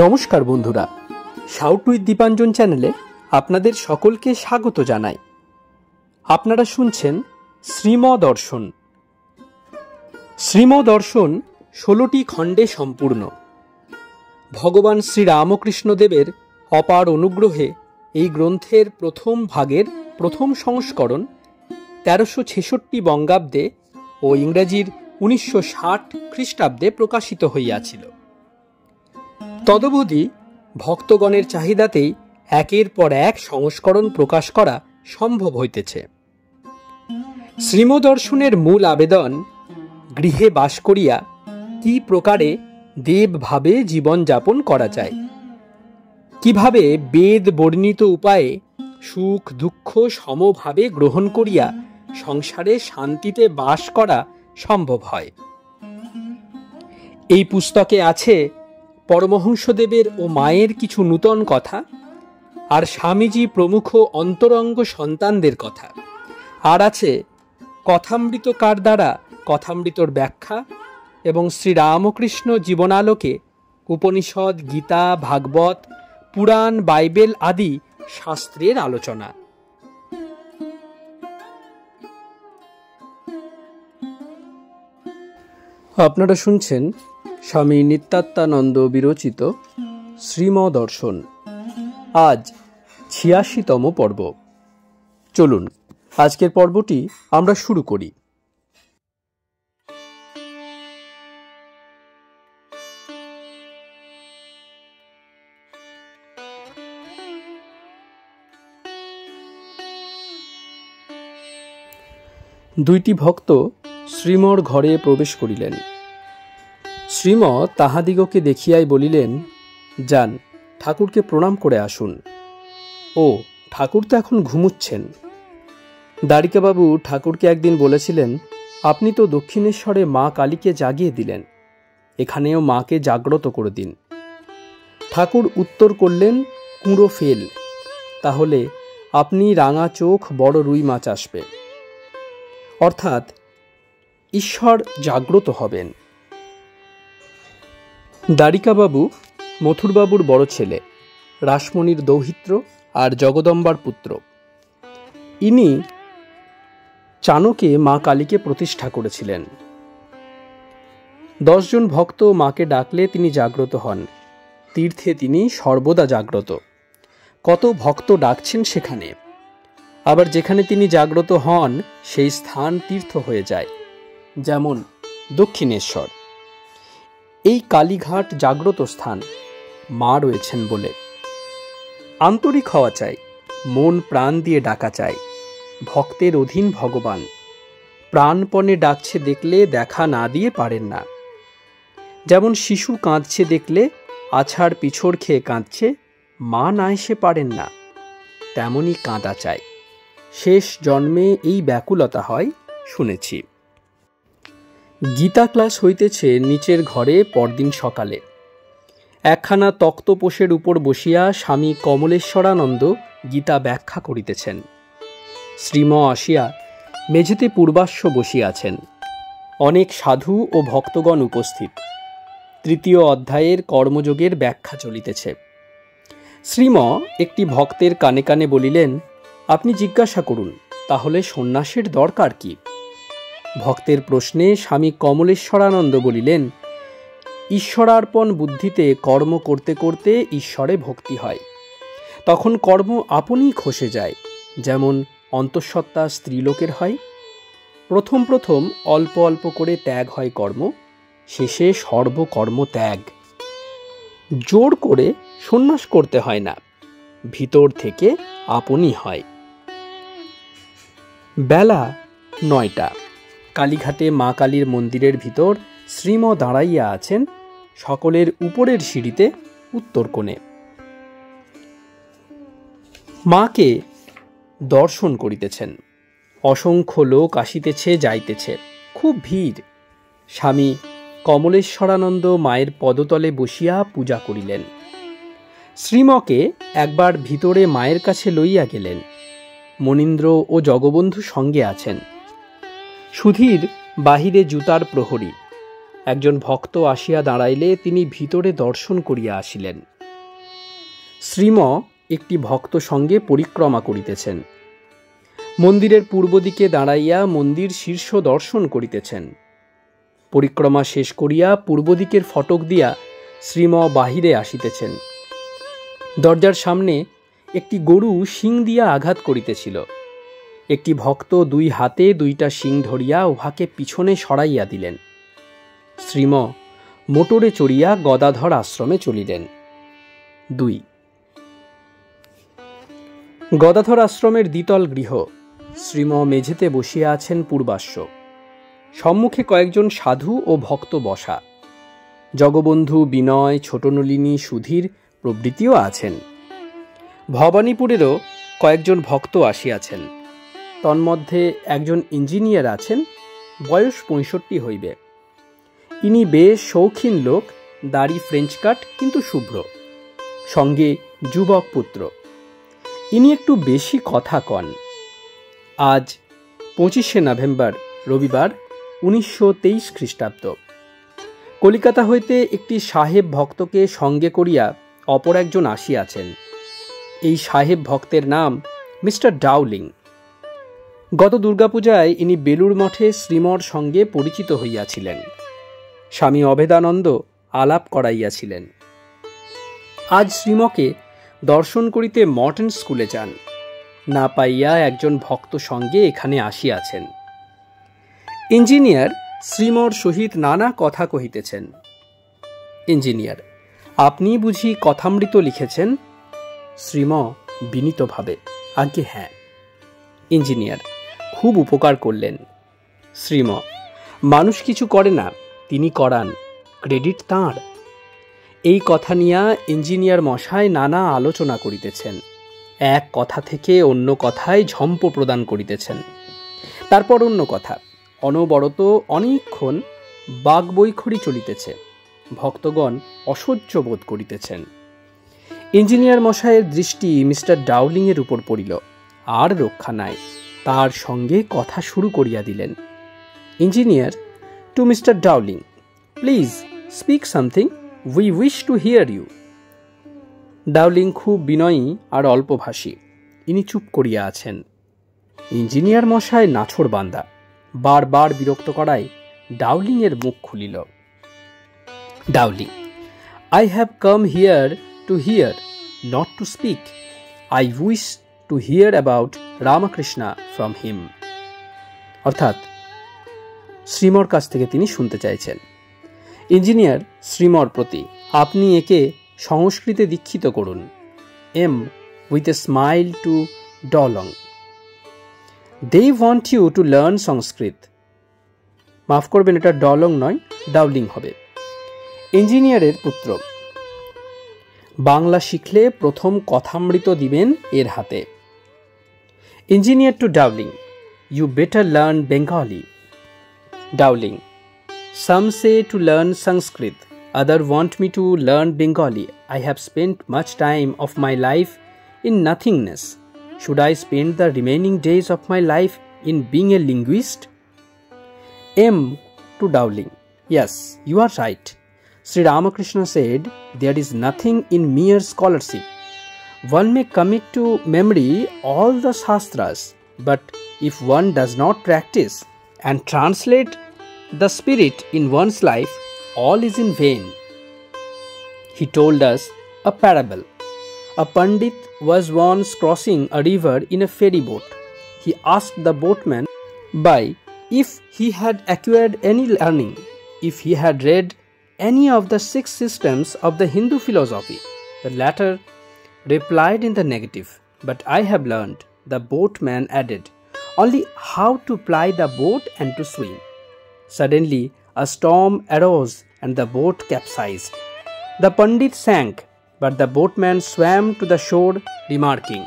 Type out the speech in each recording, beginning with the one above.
নমস্কার বন্ধুরা, shout with Dipanjan চ্যানেলে আপনাদের সকলকে স্বাগত জানাই। আপনারা শুনছেন শ্রীমদর্শন। শ্রীমদর্শন 16টি খণ্ডে সম্পূর্ণ। ভগবান শ্রীরামকৃষ্ণদেবের অপার অনুগ্রহে এই গ্রন্থের প্রথম ভাগের প্রথম সংস্করণ 1366 বঙ্গাব্দে ও ইংরেজির 1960 খ্রিস্টাব্দে প্রকাশিত হইয়াছিল। তদবধি ভক্তগণের চাহিদাতেই একের পর এক সংস্করণ প্রকাশ করা সম্ভব হইতেছে। শ্রীমদর্শনের মূল আবেদন, গৃহে বাস করিয়া কি প্রকারে দেবভাবে জীবনযাপন করা যায়, কিভাবে বেদ বর্ণিত উপায়ে সুখ দুঃখ সমভাবে গ্রহণ করিয়া সংসারে শান্তিতে বাস করা সম্ভব হয়। এই পুস্তকে আছে পরমহংসদেবের ও মায়ের কিছু নূতন কথা, আর স্বামীজি প্রমুখ অন্তরঙ্গ সন্তানদের কথা, আর আছে কথামৃতকার দ্বারা কথামৃতর ব্যাখ্যা এবং শ্রীরামকৃষ্ণ জীবনালোকে উপনিষদ, গীতা, ভাগবত, পুরাণ, বাইবেল আদি শাস্ত্রের আলোচনা। আপনারা শুনছেন স্বামী নিত্যাত্মানন্দ বিরচিত শ্রীমদর্শন। আজ 86তম পর্ব। চলুন আজকের পর্বটি আমরা শুরু করি। দুইটি ভক্ত শ্রীমর ঘরে প্রবেশ করিলেন। শ্রীম তাহাদিগকে দেখিয়াই বলিলেন, যান, ঠাকুরকে প্রণাম করে আসুন। ও, ঠাকুর তো এখন ঘুমুচ্ছেন। দ্বারিকাবাবু ঠাকুরকে একদিন বলেছিলেন, আপনি তো দক্ষিণেশ্বরে মা কালীকে জাগিয়ে দিলেন, এখানেও মাকে জাগ্রত করে দিন। ঠাকুর উত্তর করলেন, কুঁড়ো ফেল, তাহলে আপনি রাঙা চোখ বড় রুই মাছ আসবে। অর্থাৎ ঈশ্বর জাগ্রত হবেন। দ্বারিকাবাবু মথুরবাবুর বড় ছেলে, রাসমণির দৌহিত্র আর জগদম্বার পুত্র। ইনি চানকে মা কালীকে প্রতিষ্ঠা করেছিলেন। 10 জন ভক্ত মাকে ডাকলে তিনি জাগ্রত হন। তীর্থে তিনি সর্বদা জাগ্রত। কত ভক্ত ডাকছেন সেখানে, আবার যেখানে তিনি জাগ্রত হন সেই স্থান তীর্থ হয়ে যায়, যেমন দক্ষিণেশ্বর। এই কালীঘাট জাগ্রত স্থান, মা রয়েছেন বলে। আন্তরিক হওয়া চাই, মন প্রাণ দিয়ে ডাকা চাই। ভক্তের অধীন ভগবান, প্রাণপণে ডাকছে দেখলে দেখা না দিয়ে পারেন না। যেমন শিশু কাঁদছে দেখলে আছাড় পিছড় খেয়ে কাঁদছে, মা না এসে পারেন না, তেমনই কাঁদা চাই। শেষ জন্মে এই ব্যাকুলতা হয়, শুনেছি। গীতা ক্লাস হইতেছে নিচের ঘরে পরদিন সকালে। একখানা তক্তপোষের উপর বসিয়া স্বামী কমলেশ্বরানন্দ গীতা ব্যাখ্যা করিতেছেন। শ্রীম আসিয়া মেঝেতে পূর্বাশ্ব বসিয়াছেন। অনেক সাধু ও ভক্তগণ উপস্থিত। 3য় অধ্যায়ের কর্মযোগের ব্যাখ্যা চলিতেছে। শ্রীম একটি ভক্তের কানে কানে বলিলেন, আপনি জিজ্ঞাসা করুন, তাহলে সন্ন্যাসের দরকার কি? ভক্তের প্রশ্নে স্বামী কমলেশ্বরানন্দ বলিলেন, ঈশ্বরার্পণ বুদ্ধিতে কর্ম করতে করতে ঈশ্বরে ভক্তি হয়। তখন কর্ম আপনিই খসে যায়, যেমন অন্তঃসত্ত্বা স্ত্রীলোকের হয়। প্রথম প্রথম অল্প অল্প করে ত্যাগ হয় কর্ম, শেষে সর্বকর্ম ত্যাগ। জোর করে সন্ন্যাস করতে হয় না, ভিতর থেকে আপনি হয়। বেলা 9টা। কালীঘাটে মা কালীর মন্দিরের ভিতর শ্রীম দাঁড়াইয়া আছেন, সকলের উপরের সিঁড়িতে উত্তর কোণে। মাকে দর্শন করিতেছেন। অসংখ্য লোক আসিতেছে যাইতেছে, খুব ভিড়। স্বামী কমলেশ্বরানন্দ মায়ের পদতলে বসিয়া পূজা করিলেন। শ্রীমকে একবার ভিতরে মায়ের কাছে লইয়া গেলেন। মনীন্দ্র ও জগবন্ধু সঙ্গে আছেন। সুধীর বাহিরে জুতার প্রহরী, একজন ভক্ত আসিয়া দাঁড়াইলে তিনি ভিতরে দর্শন করিয়া আসিলেন। শ্রীম একটি ভক্ত সঙ্গে পরিক্রমা করিতেছেন। মন্দিরের পূর্ব দিকে দাঁড়াইয়া মন্দির শীর্ষ দর্শন করিতেছেন। পরিক্রমা শেষ করিয়া পূর্ব দিকের ফটক দিয়া শ্রীম বাহিরে আসিতেছেন। দরজার সামনে একটি গরু শিং দিয়া আঘাত করিতেছিল। একটি ভক্ত দুই হাতে দুইটা শিং ধরিয়া উহাকে পিছনে সরাইয়া দিলেন। শ্রীম মোটরে চড়িয়া গদাধর আশ্রমে চলিলেন। 2 গদাধর আশ্রমের দ্বিতল গৃহ। শ্রীম মেঝেতে বসিয়া আছেন পূর্বাশ্ব। সম্মুখে কয়েকজন সাধু ও ভক্ত বসা। জগবন্ধু, বিনয়, ছোটনলিনী, সুধীর প্রভৃতিও আছেন। ভবানীপুরেরও কয়েকজন ভক্ত আসিয়াছেন। তন্মধ্যে একজন ইঞ্জিনিয়ার আছেন, বয়স 65 হইবে। ইনি বেশ শৌখিন লোক, দাড়ি ফ্রেঞ্চ কাট কিন্তু শুভ্র, সঙ্গে যুবক পুত্র। ইনি একটু বেশি কথা কন। আজ 25শে নভেম্বর, রবিবার, 1923 খ্রিস্টাব্দ। কলিকাতা হইতে একটি সাহেব ভক্তকে সঙ্গে করিয়া অপর একজন আসিয়াছেন। এই সাহেব ভক্তের নাম মিস্টার ডাউলিং। গত দুর্গাপূজায় ইনি বেলুড় মঠে শ্রীমর সঙ্গে পরিচিত হইয়াছিলেন। স্বামী অভেদানন্দ আলাপ করাইয়াছিলেন। আজ শ্রীমকে দর্শন করিতে মর্টন স্কুলে যান। না পাইয়া একজন ভক্ত সঙ্গে এখানে আসিয়াছেন। ইঞ্জিনিয়ার শ্রীমর সহিত নানা কথা কহিতেছেন। ইঞ্জিনিয়ার: আপনি বুঝি কথামৃত লিখেছেন? শ্রীম বিনীতভাবে: আজ্ঞে হ্যাঁ। ইঞ্জিনিয়ার: খুব উপকার করলেন। শ্রীম: মানুষ কিছু করে না, তিনি করান, ক্রেডিট তাঁর। এই কথা নিয়া ইঞ্জিনিয়ার মশাই নানা আলোচনা করিতেছেন। এক কথা থেকে অন্য কথায় ঝম্প প্রদান করিতেছেন। তারপর অন্য কথা। অনবরত অনেকক্ষণ বাগবৈখরি চলিতেছে। ভক্তগণ অসহ্য বোধ করিতেছেন। ইঞ্জিনিয়ার মশাইয়ের দৃষ্টি মিস্টার ডাউলিংয়ের উপর পড়িল। আর রক্ষা নাই, তার সঙ্গে কথা শুরু করিয়া দিলেন। Engineer to mister Dowling: please speak something, we wish to hear you. Dowling খুব বিনয়ী আর অল্পভাষী। ইনি চুপ করিয়া আছেন। ইঞ্জিনিয়ার মশাই নাছোড় বান্দা, বারবার বিরক্ত করায় ডাউলিংয়ের মুখ খুলিল। ডাউলিং: I have come here to hear, not to speak. I wish to hear about Ramakrishna from him. অর্থাৎ শ্রীমর কাছ থেকে তিনি শুনতে চাইছেন। ইঞ্জিনিয়ার শ্রীমর প্রতি: আপনি একে সংস্কৃতে দীক্ষিত করুন। M with a smile to Dowling: They want you to learn Sanskrit. মাফ করবেন, এটা ডলং নয়, ডাউলিং হবে। ইঞ্জিনিয়ারের পুত্র: বাংলা শিখলে প্রথম কথামৃত দিবেন এর হাতে। Engineer to Dowling: you better learn Bengali. Dowling: some say to learn Sanskrit, other want me to learn Bengali. I have spent much time of my life in nothingness. Should I spend the remaining days of my life in being a linguist? M. to Dowling: Yes, you are right. Sri Ramakrishna said, there is nothing in mere scholarship. One may commit to memory all the Shastras, but if one does not practice and translate the spirit in one's life, all is in vain. He told us a parable. A Pandit was once crossing a river in a ferry boat. He asked the boatman if he had acquired any learning, if he had read any of the 6 systems of the Hindu philosophy. The latter replied in the negative. But I have learned, the boatman added, only how to ply the boat and to swim. Suddenly a storm arose and the boat capsized. The Pandit sank, but the boatman swam to the shore, remarking,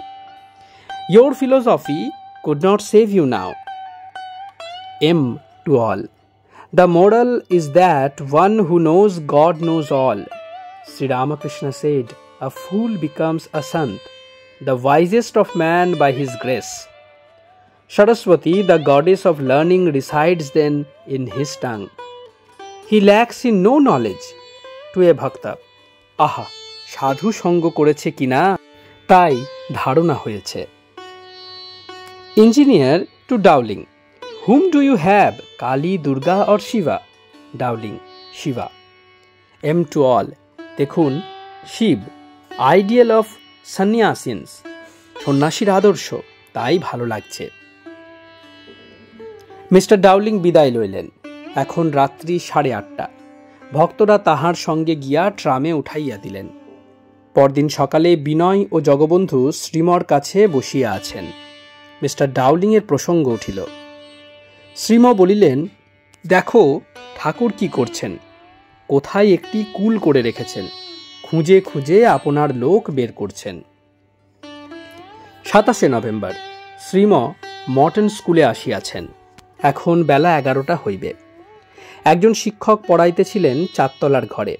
your philosophy could not save you now. M. to all: the moral is that one who knows God knows all. Sri Ramakrishna said, a fool becomes a sant, the wisest of man by his grace. Saraswati, the goddess of learning, resides then in his tongue. He lacks in no knowledge to a bhakta. আহা, সাধু সঙ্গ করেছে কিনা তাই ধারণা হয়েছে। Engineer to Dowling, hmm do you have, Kali, Durga or Shiva? Dowling, Shiva. M to all, দেখুন Shiva, ideal of সন্ন্যাসিনস, সন্ন্যাসীর আদর্শ, তাই ভালো লাগছে। মিস্টার ডাউলিং বিদায় লইলেন। এখন রাত্রি 8:30। ভক্তরা তাহার সঙ্গে গিয়া ট্রামে উঠাইয়া দিলেন। পরদিন সকালে বিনয় ও জগবন্ধু শ্রীমর কাছে বসিয়া আছেন। মিস্টার ডাউলিংয়ের প্রসঙ্গ উঠিল। শ্রীম বলিলেন, দেখো ঠাকুর কি করছেন, কোথায় একটি কুল করে রেখেছেন, খুঁজে খুঁজে আপনার লোক বের করছেন। 27শে নভেম্বর শ্রীম মর্টন স্কুলে আসিয়াছেন। এখন বেলা 11টা হইবে। একজন শিক্ষক পড়াইতেছিলেন 4 তলার ঘরে।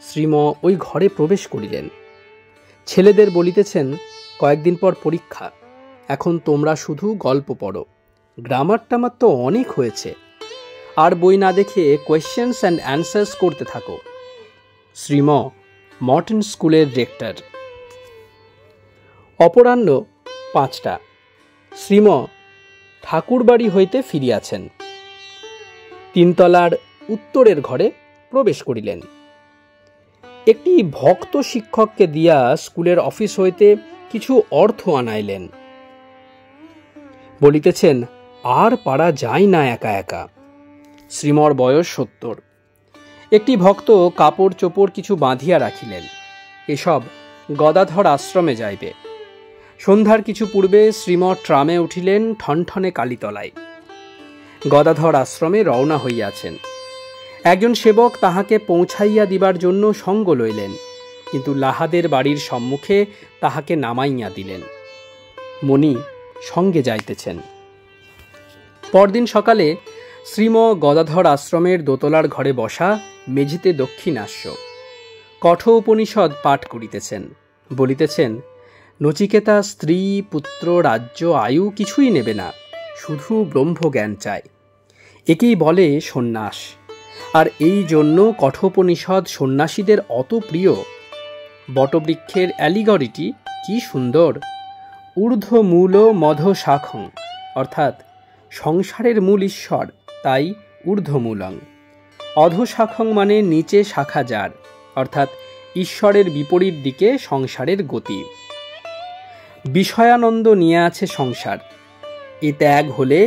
শ্রীম ওই ঘরে প্রবেশ করিলেন। ছেলেদের বলিতেছেন, কয়েকদিন পর পরীক্ষা, এখন তোমরা শুধু গল্প পড়ো, গ্রামার টামার তো অনেক হয়েছে, আর বই না দেখে কোয়েশ্চেন্স অ্যান্ড অ্যান্সার্স করতে থাকো। শ্রীম মর্টন স্কুলের রেক্টর। অপরাহ্ন 5টা। শ্রীম ঠাকুরবাড়ি হইতে ফিরিয়াছেন। 3 তলার উত্তরের ঘরে প্রবেশ করিলেন। একটি ভক্ত শিক্ষককে দিয়া স্কুলের অফিস হইতে কিছু অর্থ আনাইলেন। বলিতেছেন, আর পারা যায় না একা একা। শ্রীমর বয়স 70। একটি ভক্ত কাপড় চোপড় কিছু বাঁধিয়া রাখিলেন। এসব গদাধর আশ্রমে যাইবে। সন্ধ্যার কিছু পূর্বে শ্রীমর ট্রামে উঠিলেন ঠনঠনে কালীতলায়। গদাধর আশ্রমে রওনা হইয়াছেন। একজন সেবক তাহাকে পৌঁছাইয়া দিবার জন্য সঙ্গ লইলেন, কিন্তু লাহাদের বাড়ির সম্মুখে তাহাকে নামাইয়া দিলেন। মণি সঙ্গে যাইতেছেন। পরদিন সকালে শ্রীম গদাধর আশ্রমের দোতলার ঘরে বসা, মেঝেতে দক্ষিণাস্য, কঠোপনিষদ পাঠ করিতেছেন। বলিতেছেন, নচিকেতা স্ত্রী, পুত্র, রাজ্য, আয়ু কিছুই নেবে না, শুধু ব্রহ্মজ্ঞান চায়। একেই বলে সন্ন্যাস। আর এই জন্য কঠোপনিষদ সন্ন্যাসীদের অত প্রিয়। বটবৃক্ষের অ্যালিগরিটি কি সুন্দর! ঊর্ধ্ব মূল মধ্য শাখং, অর্থাৎ সংসারের মূল ঈশ্বর, তাই ঊর্ধ্বমূলং। অধোশাখং মানে নিচে শাখা যার, অর্থাৎ ঈশ্বরের বিপরীত দিকে সংসারের গতি। বিষয়ানন্দ নিয়ে আছে সংসার, এ ত্যাগ হলে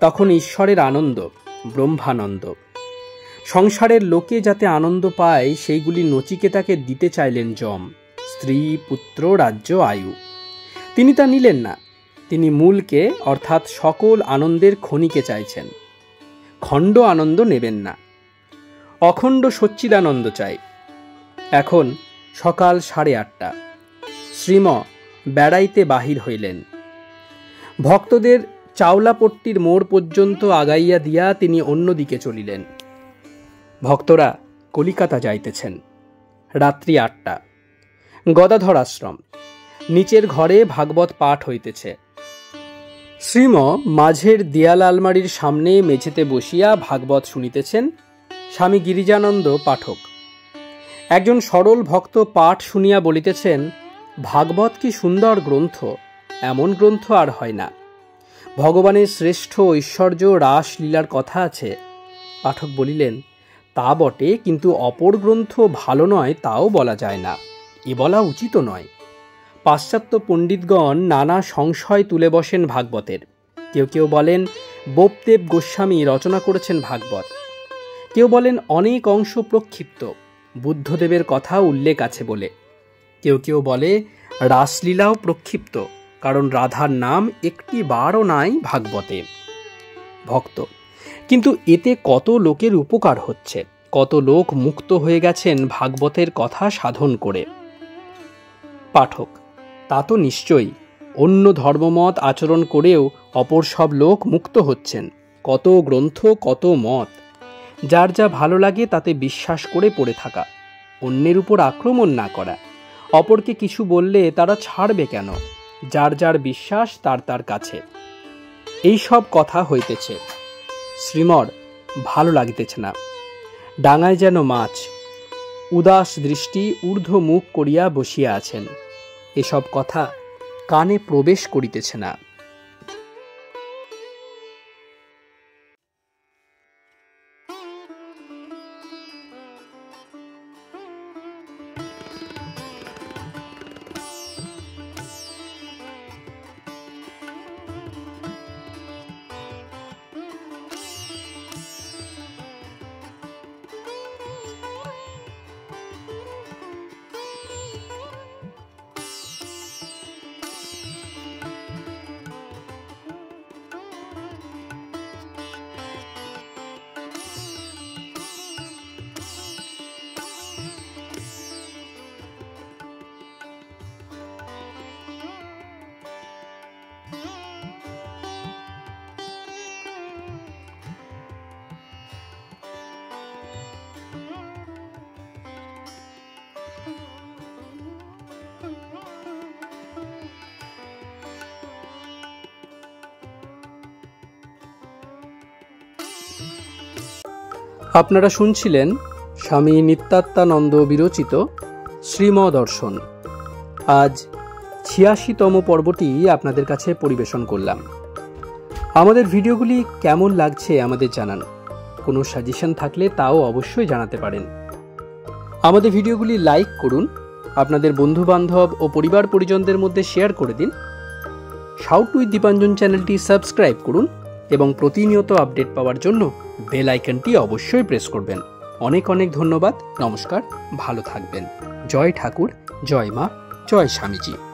তখন ঈশ্বরের আনন্দ, ব্রহ্মানন্দ। সংসারের লোকে যাতে আনন্দ পায় সেইগুলি নচিকেতাকে দিতে চাইলেন যম, স্ত্রী, পুত্র, রাজ্য, আয়ু। তিনি তা নিলেন না। তিনি মূলকে, অর্থাৎ সকল আনন্দের খনিকে চাইছেন। খণ্ড আনন্দ নেবেন না, অখণ্ড সচ্চিদানন্দ চাই। এখন সকাল 8:30। শ্রীম বেড়াইতে বাহির হইলেন। ভক্তদের চাওলাপট্টির মোড় পর্যন্ত আগাইয়া দিয়া তিনি অন্যদিকে চলিলেন। ভক্তরা কলিকাতা যাইতেছেন। রাত্রি 8টা। গদাধর আশ্রম। নিচের ঘরে ভাগবত পাঠ হইতেছে। শ্রীম মাঝের দেয়াল আলমারির সামনে মেঝেতে বসিয়া ভাগবত শুনিতেছেন। স্বামী গিরিজানন্দ পাঠক। একজন সরল ভক্ত পাঠ শুনিয়া বলিতেছেন, ভাগবত কি সুন্দর গ্রন্থ, এমন গ্রন্থ আর হয় না। ভগবানের শ্রেষ্ঠ ঐশ্বর্য রাসলীলার কথা আছে। পাঠক বলিলেন, তা বটে, কিন্তু অপর গ্রন্থ ভালো নয় তাও বলা যায় না, এ বলা উচিত নয়। পাশ্চাত্য পণ্ডিতগণ নানা সংশয় তুলে বসেন ভাগবতের। কেউ কেউ বলেন বোপদেব গোস্বামী রচনা করেছেন ভাগবত। কেউ বলেন অনেক অংশ প্রক্ষিপ্ত, বুদ্ধদেবের কথা উল্লেখ আছে বলে। কেউ কেউ বলে রাসলীলাও প্রক্ষিপ্ত, কারণ রাধার নাম একটি বারও নাই ভাগবতে। ভক্ত, কিন্তু এতে কত লোকের উপকার হচ্ছে, কত লোক মুক্ত হয়ে গেছেন ভাগবতের কথা সাধন করে। পাঠক, তা তো নিশ্চয়ই। অন্য ধর্মমত আচরণ করেও অপর সব লোক মুক্ত হচ্ছেন। কত গ্রন্থ, কত মত, যার যা ভালো লাগে তাতে বিশ্বাস করে পড়ে থাকা, অন্যের উপর আক্রমণ না করা। অপরকে কিছু বললে তারা ছাড়বে কেন? যার যার বিশ্বাস তার তার কাছে। এই সব কথা হইতেছে। শ্রীমর ভালো লাগিতেছে না। ডাঙায় যেন মাছ, উদাস দৃষ্টি ঊর্ধ্ব মুখ করিয়া বসিয়া আছেন। এসব কথা কানে প্রবেশ করিতেছে না। আপনারা শুনছিলেন স্বামী নিত্যাত্মানন্দ বিরচিত শ্রীমদর্শন। আজ ৮৬তম পর্বটি আপনাদের কাছে পরিবেশন করলাম। আমাদের ভিডিওগুলি কেমন লাগছে আমাদের জানান। কোনো সাজেশন থাকলে তাও অবশ্যই জানাতে পারেন। আমাদের ভিডিওগুলি লাইক করুন, আপনাদের বন্ধুবান্ধব ও পরিবার পরিজনদের মধ্যে শেয়ার করে দিন। শাউট উইথ দীপাঞ্জন চ্যানেলটি সাবস্ক্রাইব করুন এবং প্রতিনিয়ত আপডেট পাওয়ার জন্য বেল আইকনটি অবশ্যই প্রেস করবেন। অনেক অনেক ধন্যবাদ। নমস্কার, ভালো থাকবেন। জয় ঠাকুর, জয় মা, জয় স্বামীজি।